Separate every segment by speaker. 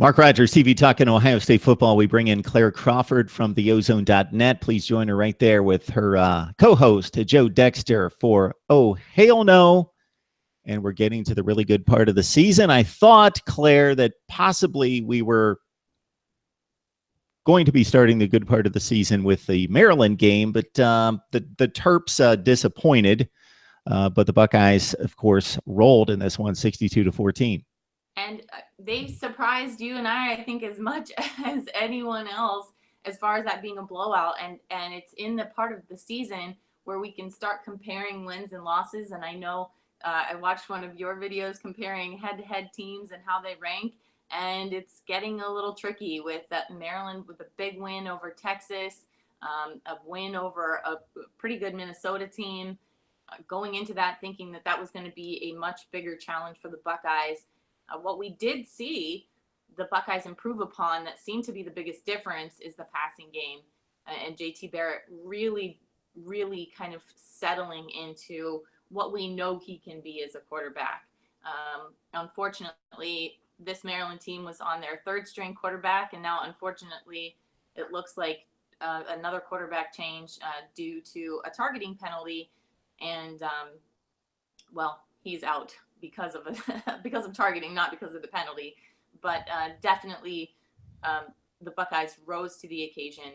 Speaker 1: Mark Rogers, TV Talking Ohio State Football. We bring in Claire Crawford from theozone.net. Please join her right there with her co-host, Joe Dexter, for Oh, Hail No. And we're getting to the really good part of the season. I thought, Claire, that possibly we were going to be starting the good part of the season with the Maryland game, but the Terps disappointed. But the Buckeyes, of course, rolled in this one, 62-14.
Speaker 2: And they surprised you and I think, as much as anyone else, as far as that being a blowout. And it's in the part of the season where we can start comparing wins and losses. And I know I watched one of your videos comparing head-to-head teams and how they rank. And it's getting a little tricky with Maryland with a big win over Texas, a win over a pretty good Minnesota team. Going into that thinking that that was going to be a much bigger challenge for the Buckeyes. What we did see the Buckeyes improve upon that seemed to be the biggest difference is the passing game. And JT Barrett really, really kind of settling into what we know he can be as a quarterback. Unfortunately, this Maryland team was on their third string quarterback, and now unfortunately it looks like another quarterback change due to a targeting penalty. And well, he's out because of because of targeting, not because of the penalty. But definitely the Buckeyes rose to the occasion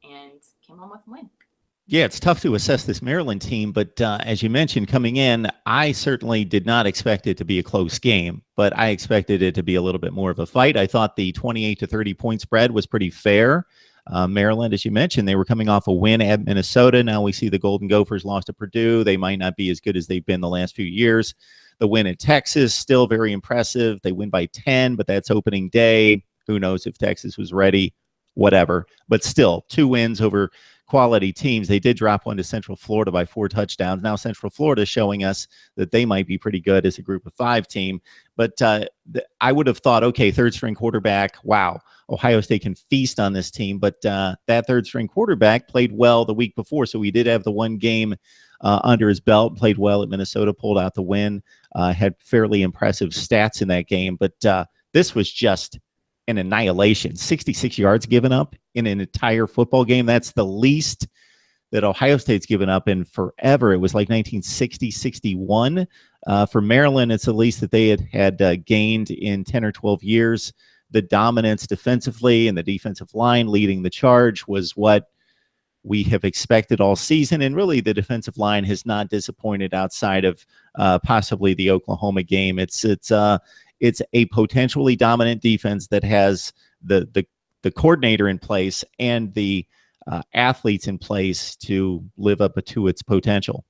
Speaker 2: and came home with a win.
Speaker 1: Yeah, it's tough to assess this Maryland team, but as you mentioned, coming in, I certainly did not expect it to be a close game, but I expected it to be a little bit more of a fight. I thought the 28 to 30 point spread was pretty fair. Maryland, as you mentioned, they were coming off a win at Minnesota. Now we see the Golden Gophers lost to Purdue. They might not be as good as they've been the last few years. The win at Texas, still very impressive. They win by 10, but that's opening day. Who knows if Texas was ready, whatever. But still, 2 wins over quality teams. They did drop one to Central Florida by 4 touchdowns. Now Central Florida is showing us that they might be pretty good as a group of 5 team. But I would have thought, okay, third string quarterback, wow, Ohio State can feast on this team. But that third string quarterback played well the week before. So he did have the one game under his belt, played well at Minnesota, pulled out the win, had fairly impressive stats in that game. But this was just an annihilation. 66 yards given up in an entire football game. That's the least that Ohio State's given up in forever. It was like 1960-61. For Maryland, it's the least that they had gained in 10 or 12 years. The dominance defensively and the defensive line leading the charge was what we have expected all season. And really, the defensive line has not disappointed outside of possibly the Oklahoma game. It's a potentially dominant defense that has the coordinator in place and the athletes in place to live up to its potential.